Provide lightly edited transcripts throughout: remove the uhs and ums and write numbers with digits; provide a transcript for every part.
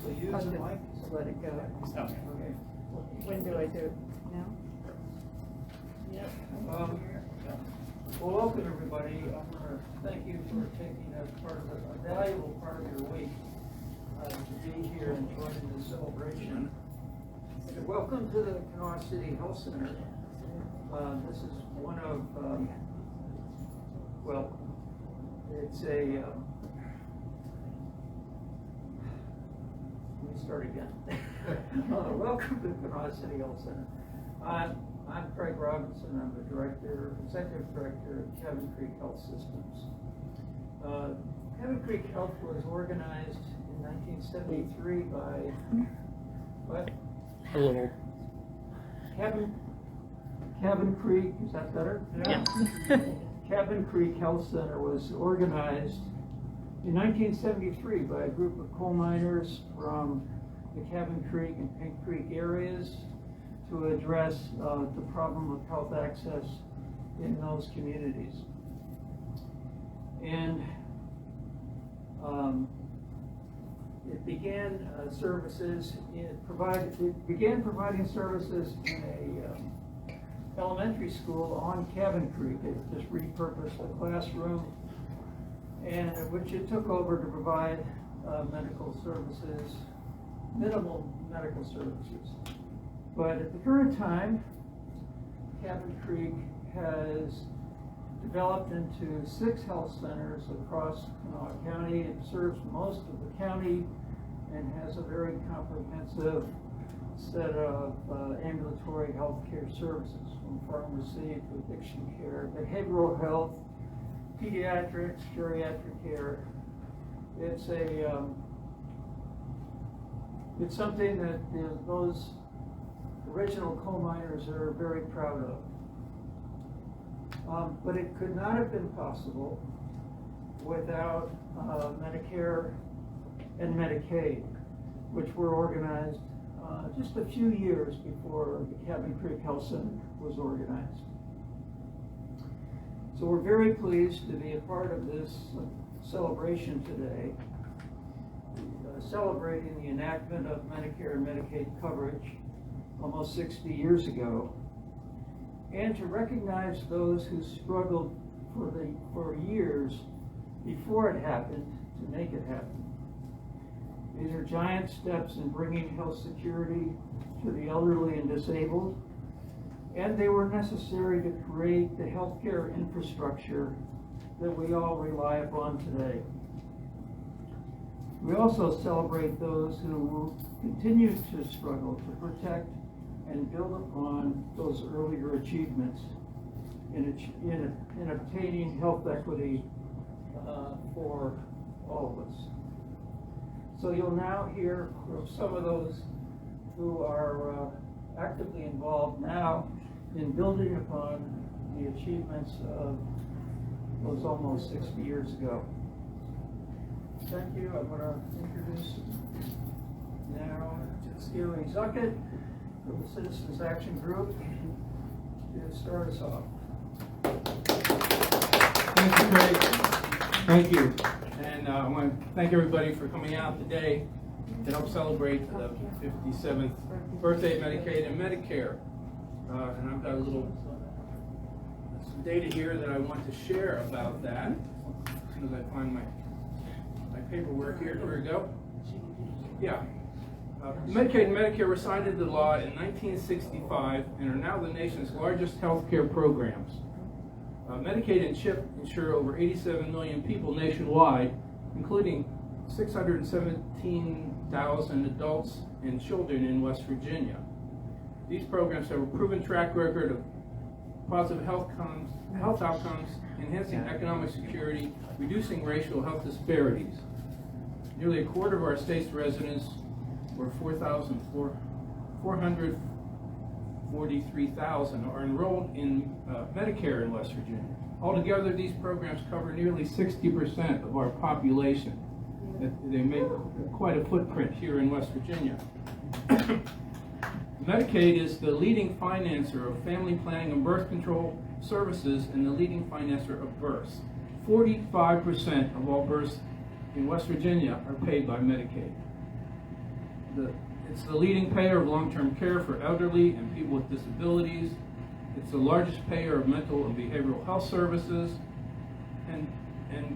So use the mic. Just let it go. Okay. When do I do it? Now? Yep. Well, welcome everybody. I want to thank you for taking a valuable part of your week to be here and joining the celebration. And welcome to the Kanawha City Health Center. This is one of, well, it's a, let me start again. Welcome to the Kanawha City Health Center. I'm Craig Robinson. I'm the executive director of Cabin Creek Health Systems. Cabin Creek Health was organized in 1973 by, what? A little. Cabin Creek, is that better? Yeah. Cabin Creek Health Center was organized in 1973 by a group of coal miners from the Cabin Creek and Pink Creek areas to address the problem of health access in those communities. And it began began providing services in a elementary school on Cabin Creek. It just repurposed the classroom, and which it took over to provide medical services, minimal medical services. But at the current time, Cabin Creek has developed into 6 health centers across Kanawha County. It serves most of the county and has a very comprehensive set of ambulatory health care services, from pharmacy to addiction care, behavioral health, pediatrics, geriatric care. It's something that those original coal miners are very proud of. But it could not have been possible without Medicare and Medicaid, which were organized just a few years before the Cabin Creek Health Center was organized. So we're very pleased to be a part of this celebration today, celebrating the enactment of Medicare and Medicaid coverage almost 60 years ago, and to recognize those who struggled for years before it happened to make it happen. These are giant steps in bringing health security to the elderly and disabled, and they were necessary to create the healthcare infrastructure that we all rely upon today. We also celebrate those who continue to struggle to protect and build upon those earlier achievements in obtaining health equity for all of us. So you'll now hear from some of those who are actively involved now in building upon the achievements of those almost 60 years ago. Thank you. I'm going to introduce now Jessie Zuckett from the Citizens Action Group to start us off. Thank you, Craig. Thank you. And I want to thank everybody for coming out today to help celebrate the 57th birthday of Medicaid and Medicare. And I've got some data here that I want to share about that. As soon as I find my paperwork here. Here we go. Yeah. Medicaid and Medicare were signed into law in 1965 and are now the nation's largest health care programs. Medicaid and CHIP insure over 87 million people nationwide, including 617,000 adults and children in West Virginia. These programs have a proven track record of positive health outcomes, enhancing economic security, reducing racial health disparities. Nearly a quarter of our state's residents, or 443,000, are enrolled in Medicare in West Virginia. Altogether, these programs cover nearly 60% of our population. They make quite a footprint here in West Virginia. Medicaid is the leading financer of family planning and birth control services and the leading financer of births. 45% of all births in West Virginia are paid by Medicaid. It's the leading payer of long-term care for elderly and people with disabilities. It's the largest payer of mental and behavioral health services. And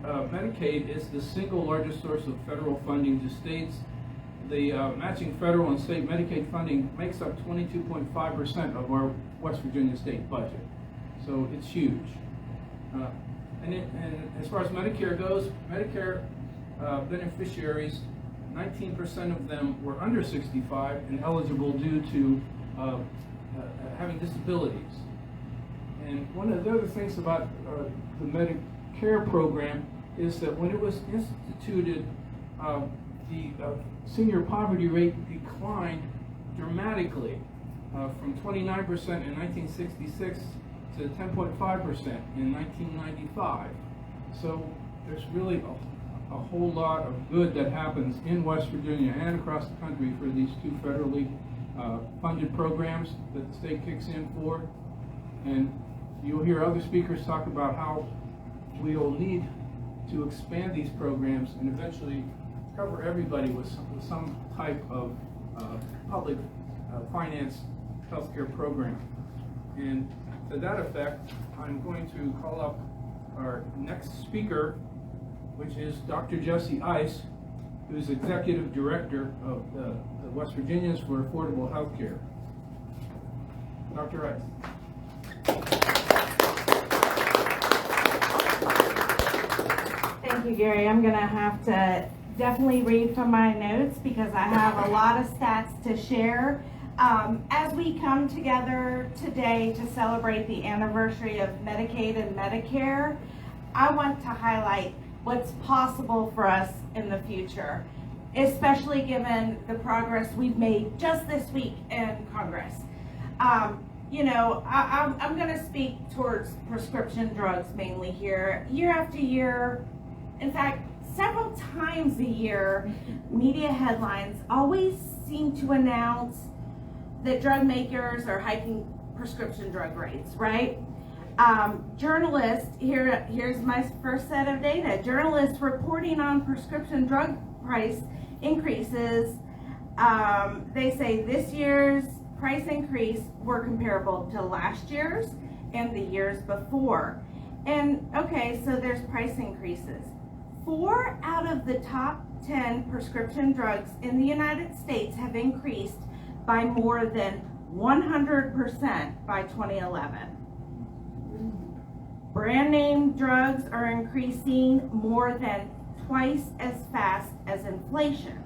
Medicaid is the single largest source of federal funding to states. The matching federal and state Medicaid funding makes up 22.5% of our West Virginia state budget. So it's huge. And as far as Medicare goes, Medicare beneficiaries, 19% of them were under 65 and eligible due to having disabilities. And one of the other things about the Medicare program is that when it was instituted, the senior poverty rate declined dramatically from 29% in 1966 to 10.5% in 1995. So there's really a whole lot of good that happens in West Virginia and across the country for these two federally funded programs that the state kicks in for. And you'll hear other speakers talk about how we'll need to expand these programs and eventually cover everybody with some type of public finance healthcare program. And to that effect, I'm going to call up our next speaker, which is Dr. Jessie Ice, who's Executive Director of the West Virginians for Affordable Health Care. Dr. Ice. Thank you, Gary. I'm going to have to definitely read from my notes because I have a lot of stats to share. As we come together today to celebrate the anniversary of Medicaid and Medicare, I want to highlight what's possible for us in the future, especially given the progress we've made just this week in Congress. You know, I'm going to speak towards prescription drugs mainly here. Year after year, in fact, several times a year, media headlines always seem to announce that drug makers are hiking prescription drug rates, right? Journalists, here's my first set of data. Journalists reporting on prescription drug price increases, they say this year's price increase were comparable to last year's and the years before. And okay, so there's price increases. 4 out of the top 10 prescription drugs in the United States have increased by more than 100% by 2011. Brand name drugs are increasing more than twice as fast as inflation.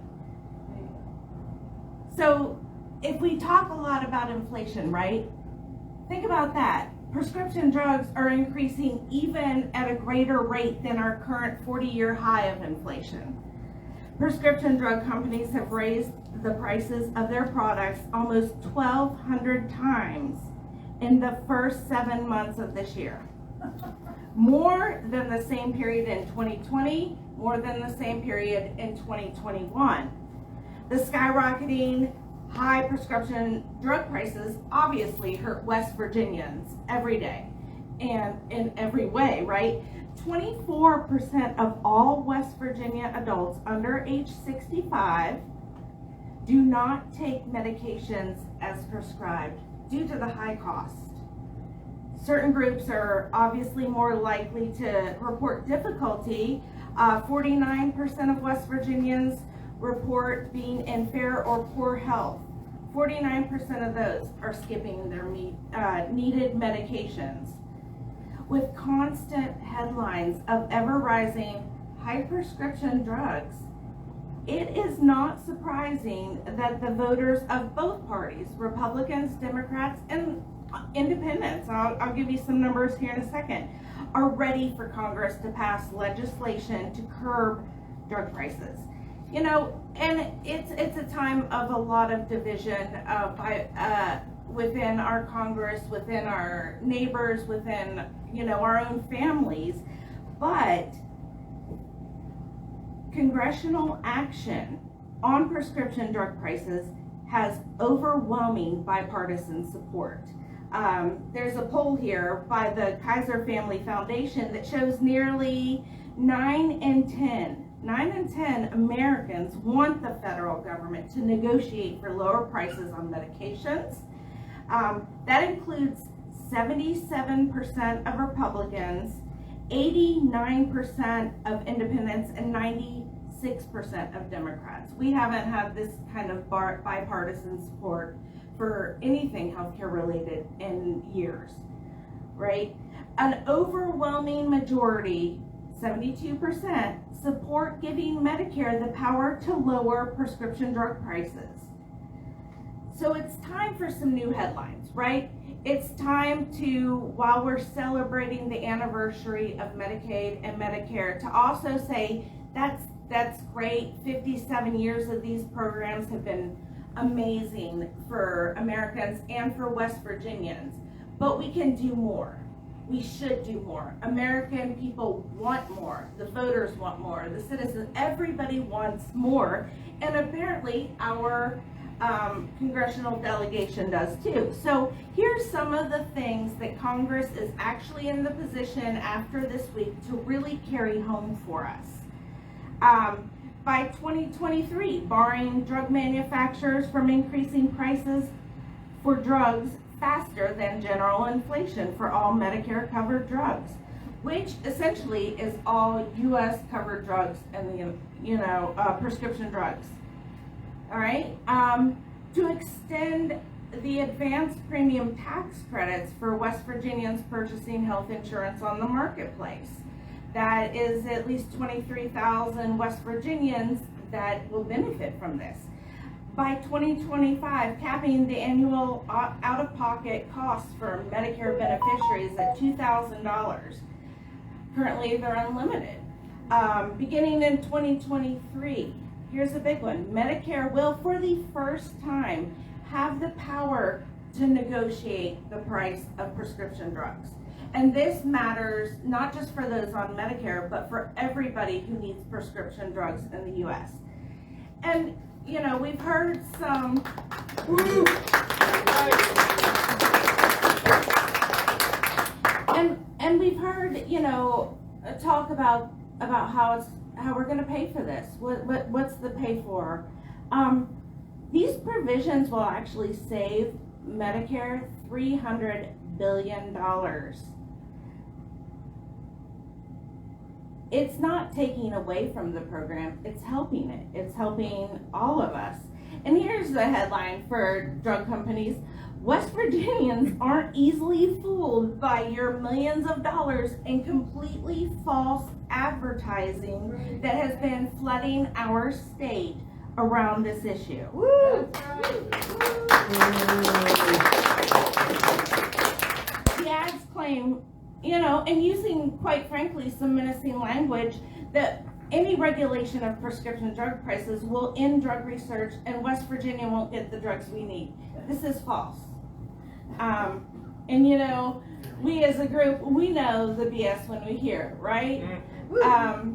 So if we talk a lot about inflation, right? Think about that. Prescription drugs are increasing even at a greater rate than our current 40-year high of inflation. Prescription drug companies have raised the prices of their products almost 1,200 times in the first 7 months of this year. More than the same period in 2020, more than the same period in 2021. The skyrocketing high prescription drug prices obviously hurt West Virginians every day and in every way, right? 24% of all West Virginia adults under age 65 do not take medications as prescribed due to the high cost. Certain groups are obviously more likely to report difficulty. 49% of West Virginians report being in fair or poor health. 49% of those are skipping their needed medications. With constant headlines of ever-rising high prescription drugs, it is not surprising that the voters of both parties, Republicans, Democrats, and Independents, I'll give you some numbers here in a second, are ready for Congress to pass legislation to curb drug prices. You know, and it's a time of a lot of division within our Congress, within our neighbors, within, you know, our own families, but congressional action on prescription drug prices has overwhelming bipartisan support. There's a poll here by the Kaiser Family Foundation that shows nearly 9 in 10 9 in 10 Americans want the federal government to negotiate for lower prices on medications. That includes 77% of Republicans, 89% of independents, and 96% of Democrats. We haven't had this kind of bipartisan support for anything healthcare related in years, right? An overwhelming majority, 72%, support giving Medicare the power to lower prescription drug prices. So it's time for some new headlines, right? It's time to, while we're celebrating the anniversary of Medicaid and Medicare, to also say that's great. 57 years of these programs have been amazing for Americans and for West Virginians, but we can do more. We should do more. American people want more. The voters want more. The citizens, everybody wants more. And apparently our congressional delegation does too. So here's some of the things that Congress is actually in the position after this week to really carry home for us. By 2023, barring drug manufacturers from increasing prices for drugs faster than general inflation for all Medicare covered drugs, which essentially is all U.S. covered drugs and the prescription drugs. All right, to extend the advanced premium tax credits for West Virginians purchasing health insurance on the marketplace. That is at least 23,000 West Virginians that will benefit from this. By 2025, capping the annual out-of-pocket costs for Medicare beneficiaries at $2,000. Currently, they're unlimited. Beginning in 2023, here's a big one. Medicare will, for the first time, have the power to negotiate the price of prescription drugs. And this matters not just for those on Medicare, but for everybody who needs prescription drugs in the U.S. And, we've heard some... And we've heard, talk about how we're going to pay for this. What's the pay for? These provisions will actually save Medicare $300 billion. It's not taking away from the program, it's helping it. It's helping all of us. And here's the headline for drug companies. West Virginians aren't easily fooled by your millions of dollars in completely false advertising that has been flooding our state around this issue. Woo! The ads claim, and using, quite frankly, some menacing language, that any regulation of prescription drug prices will end drug research and West Virginia won't get the drugs we need. This is false. We as a group, we know the BS when we hear it, right?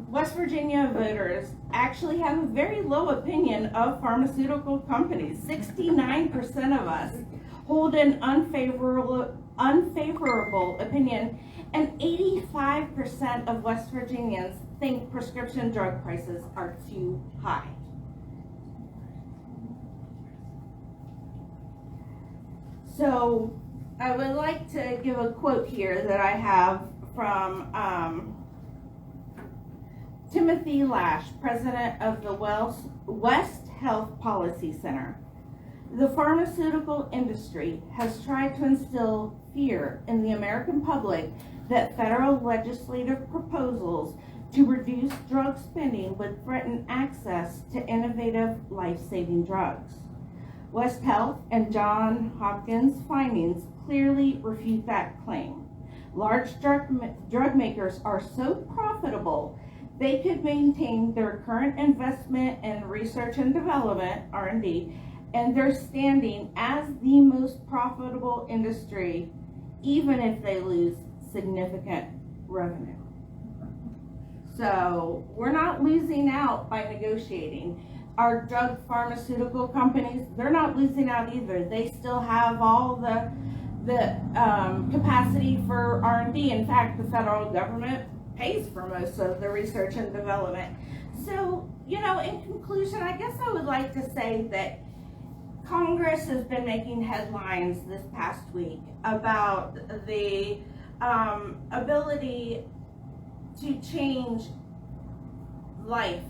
West Virginia voters actually have a very low opinion of pharmaceutical companies. 69% of us hold an unfavorable opinion, and 85% of West Virginians think prescription drug prices are too high. So I would like to give a quote here that I have from Timothy Lash, president of the West Health Policy Center. The pharmaceutical industry has tried to instill fear in the American public that federal legislative proposals to reduce drug spending would threaten access to innovative life-saving drugs. West Health and Johns Hopkins findings clearly refute that claim. Large drug makers are so profitable they could maintain their current investment in research and development, R&D, and their standing as the most profitable industry, even if they lose significant revenue. So we're not losing out by negotiating. Our drug pharmaceutical companies, they're not losing out either. They still have all the capacity for R&D. In fact, the federal government pays for most of the research and development. So, you know, in conclusion, I guess I would like to say that Congress has been making headlines this past week about the ability to change life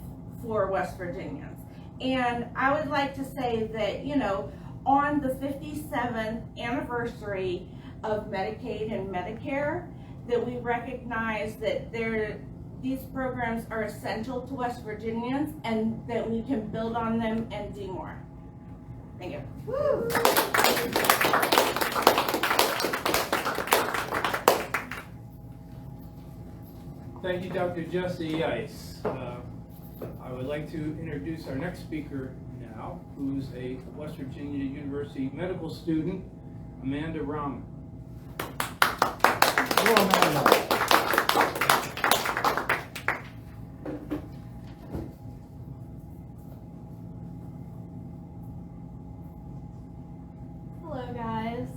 for West Virginians. And I would like to say that, you know, on the 57th anniversary of Medicaid and Medicare, that we recognize that these programs are essential to West Virginians and that we can build on them and do more. Thank you. Woo. Thank you, Dr. Jessie Ice. I would like to introduce our next speaker now, who's a West Virginia University medical student, Amanda Rahman. Hello, Amanda. Hello guys,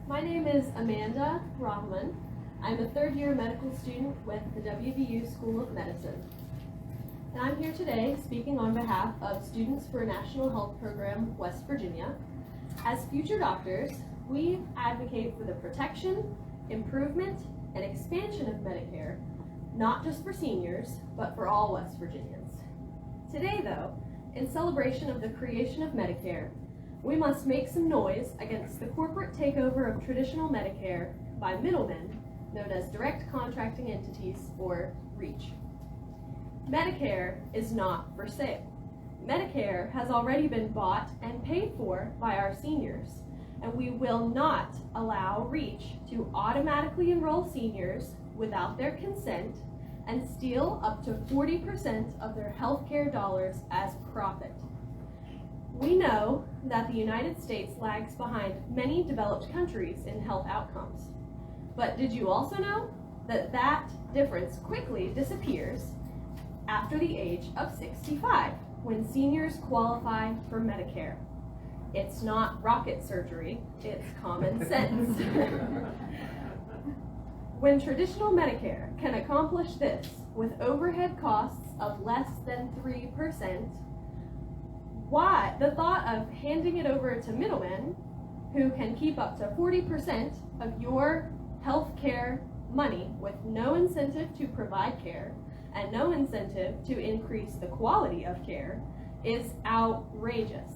my name is Amanda Rahman. I'm a third-year medical student with the WVU School of Medicine. And I'm here today speaking on behalf of Students for a National Health Program, West Virginia. As future doctors, we advocate for the protection, improvement, and expansion of Medicare, not just for seniors, but for all West Virginians. Today though, in celebration of the creation of Medicare, we must make some noise against the corporate takeover of traditional Medicare by middlemen known as direct contracting entities, or REACH. Medicare is not for sale. Medicare has already been bought and paid for by our seniors, and we will not allow REACH to automatically enroll seniors without their consent and steal up to 40% of their healthcare dollars as profit. We know that the United States lags behind many developed countries in health outcomes. But did you also know that that difference quickly disappears after the age of 65 when seniors qualify for Medicare? It's not rocket surgery, it's common sense. When traditional Medicare can accomplish this with overhead costs of less than 3%, why the thought of handing it over to middlemen who can keep up to 40% of your health care money with no incentive to provide care and no incentive to increase the quality of care is outrageous.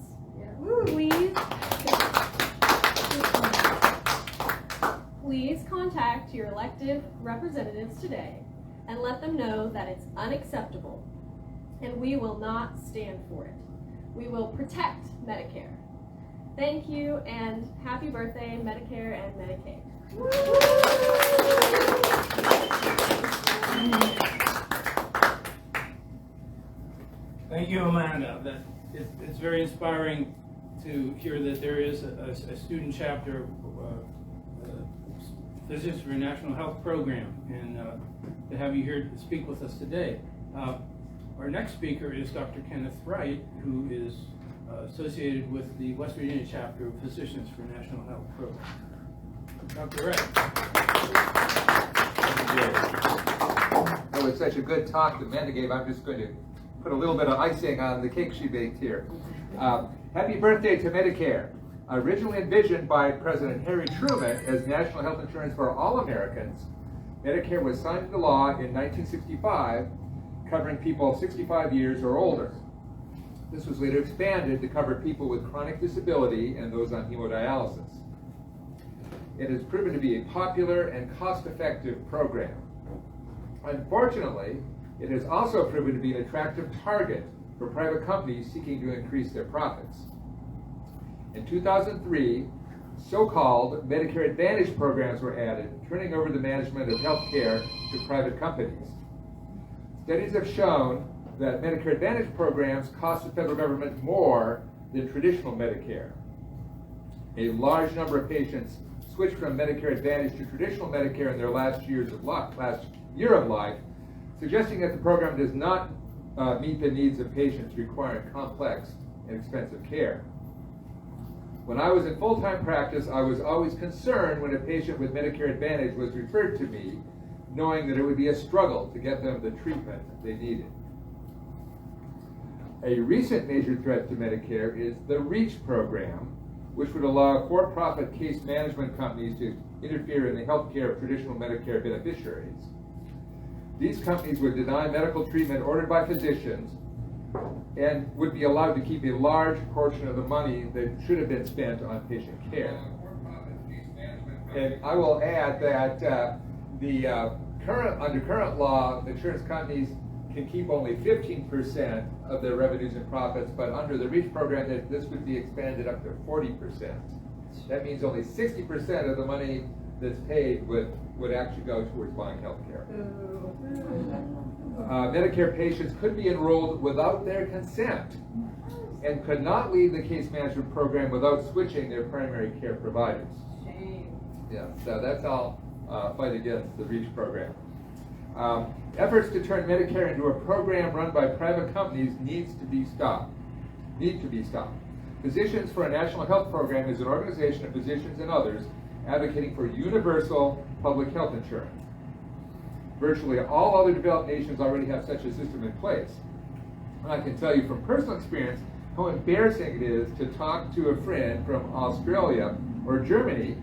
Please contact your elected representatives today and let them know that it's unacceptable and we will not stand for it. We will protect Medicare. Thank you and happy birthday, Medicare and Medicaid. Thank you, Amanda. It's very inspiring to hear that there is a student chapter, Physicians for a National Health Program, and to have you here to speak with us today. Our next speaker is Dr. Kenneth Wright, who is associated with the West Virginia chapter of Physicians for a National Health Program. Dr. Wright. Oh, it's such a good talk that Amanda gave. I'm just going to put a little bit of icing on the cake she baked here. Happy birthday to Medicare. Originally envisioned by President Harry Truman as national health insurance for all Americans, Medicare was signed into law in 1965, covering people 65 years or older. This was later expanded to cover people with chronic disability and those on hemodialysis. It has proven to be a popular and cost-effective program. Unfortunately, it has also proven to be an attractive target for private companies seeking to increase their profits. In 2003, so-called Medicare Advantage programs were added, turning over the management of health care to private companies. Studies have shown that Medicare Advantage programs cost the federal government more than traditional Medicare. A large number of patients switch from Medicare Advantage to traditional Medicare in their last year of life, suggesting that the program does not meet the needs of patients requiring complex and expensive care. When I was in full-time practice, I was always concerned when a patient with Medicare Advantage was referred to me, knowing that it would be a struggle to get them the treatment they needed. A recent major threat to Medicare is the REACH program, which would allow for-profit case management companies to interfere in the health care of traditional Medicare beneficiaries. These companies would deny medical treatment ordered by physicians and would be allowed to keep a large portion of the money that should have been spent on patient care. And I will add that under current law, insurance companies can keep only 15% of their revenues and profits, but under the REACH program, this would be expanded up to 40%. That means only 60% of the money that's paid would actually go towards buying health care. Medicare patients could be enrolled without their consent and could not leave the case management program without switching their primary care providers. Shame. Yeah, so that's all fight against the REACH program. Efforts to turn Medicare into a program run by private companies need to be stopped. Physicians for a National Health Program is an organization of physicians and others advocating for universal public health insurance. Virtually all other developed nations already have such a system in place. And I can tell you from personal experience how embarrassing it is to talk to a friend from Australia or Germany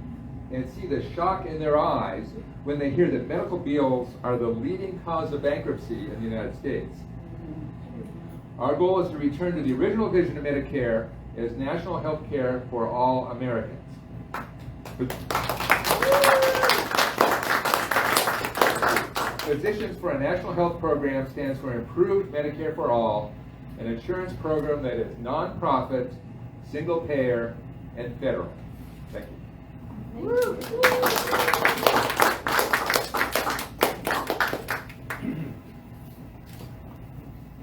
and see the shock in their eyes when they hear that medical bills are the leading cause of bankruptcy in the United States. Our goal is to return to the original vision of Medicare as national health care for all Americans. Physicians for a National Health Program stands for Improved Medicare for All, an insurance program that is non-profit, single payer, and federal. Thank you.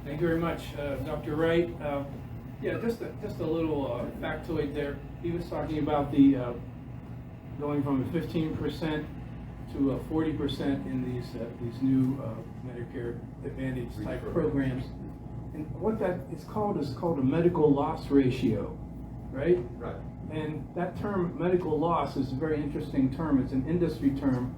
Thank you very much, Dr. Wright. Yeah, just a little factoid there. He was talking about the going from a 15% to a 40% in these new Medicare Advantage type programs. And what that is called a medical loss ratio, right? Right. And that term, medical loss, is a very interesting term. It's an industry term,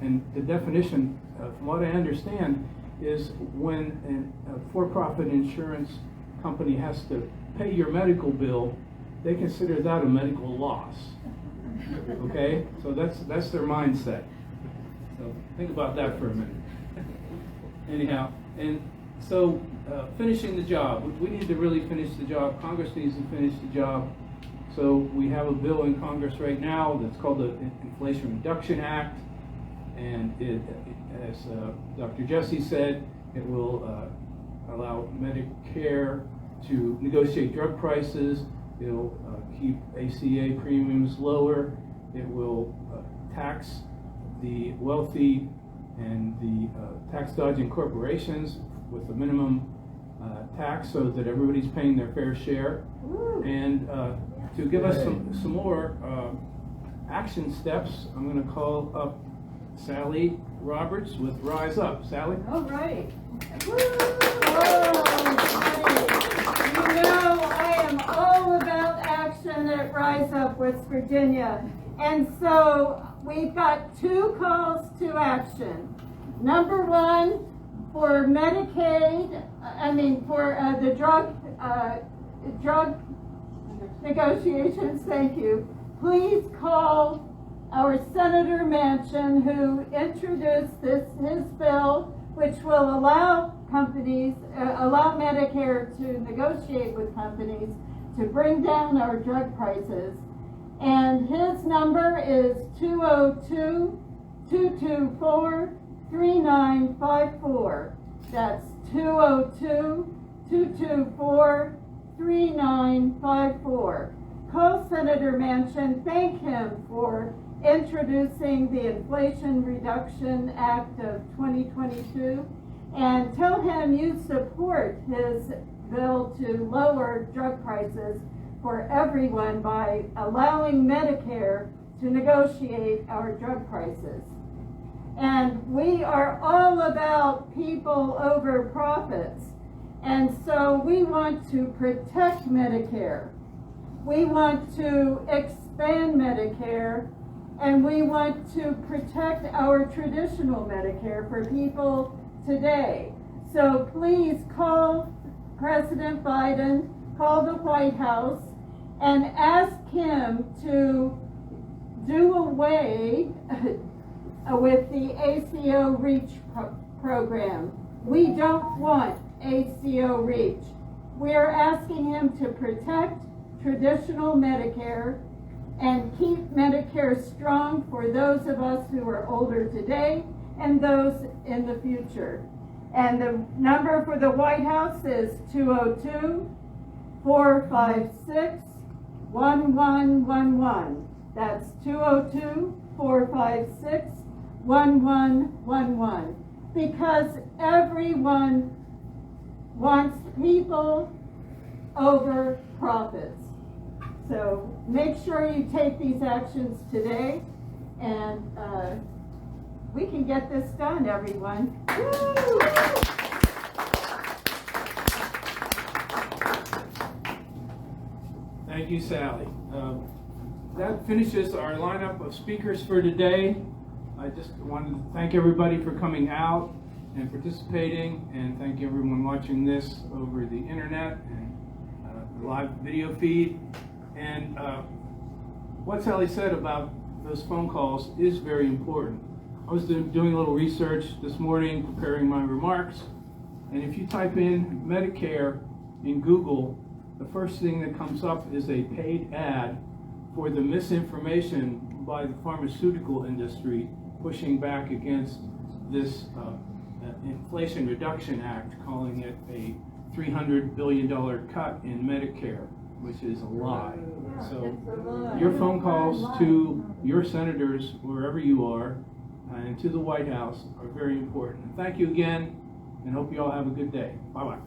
and the definition, from what I understand, is when a for-profit insurance company has to pay your medical bill, they consider that a medical loss. Okay, so that's their mindset. So think about that for a minute. Anyhow, and so finishing the job, we need to really finish the job. Congress needs to finish the job. So we have a bill in Congress right now that's called the Inflation Reduction Act, and it, as Dr. Jesse said, it will allow Medicare to negotiate drug prices. It'll keep ACA premiums lower. It will tax the wealthy and the tax dodging corporations with the minimum tax so that everybody's paying their fair share. And to give us some more action steps, I'm going to call up Sally Roberts with Rise Up. Sally? All right. You know, I am all about action at Rise Up, West Virginia. And so we've got 2 calls to action. Number 1, for Medicaid, for the drug negotiations, thank you. Please call our Senator Manchin, who introduced his bill, which will allow Medicare to negotiate with companies to bring down our drug prices. And his number is 202-224-3954. That's 202-224-3954. Call Senator Manchin, thank him for introducing the Inflation Reduction Act of 2022, and tell him you support his bill to lower drug prices for everyone by allowing Medicare to negotiate our drug prices. And we are all about people over profits, and so we want to protect Medicare. We want to expand Medicare, and we want to protect our traditional Medicare for people today. So please call President Biden call the White House and ask him to do away with the ACO REACH program. We don't want ACO REACH. We are asking him to protect traditional Medicare and keep Medicare strong for those of us who are older today and those in the future. And the number for the White House is 202-456-1111. That's 202-456-1111. Because everyone wants people over profits. So make sure you take these actions today, and we can get this done, everyone. Woo! Thank you, Sally. That finishes our lineup of speakers for today. I just wanted to thank everybody for coming out and participating, and thank everyone watching this over the internet and the live video feed. And what Sally said about those phone calls is very important. I was doing a little research this morning, preparing my remarks, and if you type in Medicare in Google, the first thing that comes up is a paid ad for the misinformation by the pharmaceutical industry pushing back against this Inflation Reduction Act, calling it a $300 billion cut in Medicare, which is a lie. So your phone calls to your senators, wherever you are, and to the White House are very important. And thank you again, and hope you all have a good day. Bye-bye.